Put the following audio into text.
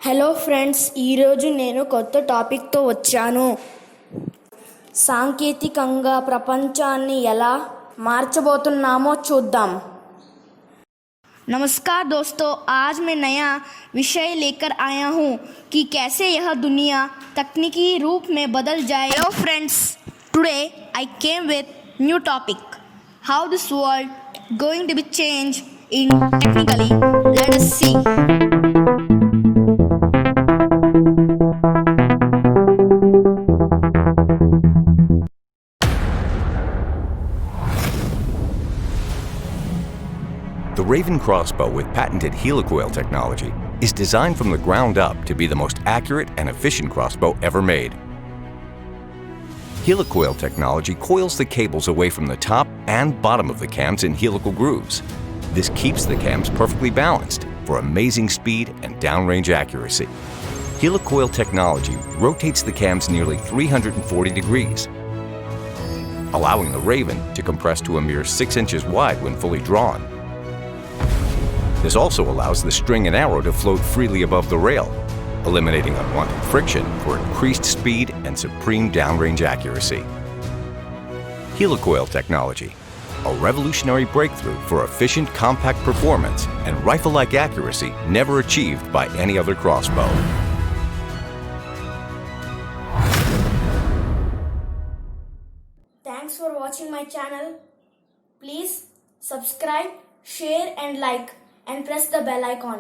Hello friends, ఈరోజు నేను కొత్త టాపిక్తో వచ్చాను. సాంకేతికంగా ప్రపంచాన్ని ఎలా మార్చబోతున్నామో చూద్దాం. नमस्कार दोस्तों, आज मैं नया विषय लेकर आया हूँ कि कैसे यह दुनिया तकनीकी रूप में बदल जाए. Hello friends, today I came with new topic. How this world going to be changed in technically. Let us see. The Raven crossbow with patented helicoil technology is designed from the ground up to be the most accurate and efficient crossbow ever made. Helicoil technology coils the cables away from the top and bottom of the cams in helical grooves. This keeps the cams perfectly balanced for amazing speed and downrange accuracy. Helicoil technology rotates the cams nearly 340 degrees, allowing the Raven to compress to a mere 6 inches wide when fully drawn. This also allows the string and arrow to float freely above the rail, eliminating unwanted friction for increased speed and supreme downrange accuracy. Helicoil technology, a revolutionary breakthrough for efficient compact performance and rifle-like accuracy never achieved by any other crossbow. Thanks for watching my channel. Please subscribe, share and like and press the bell icon.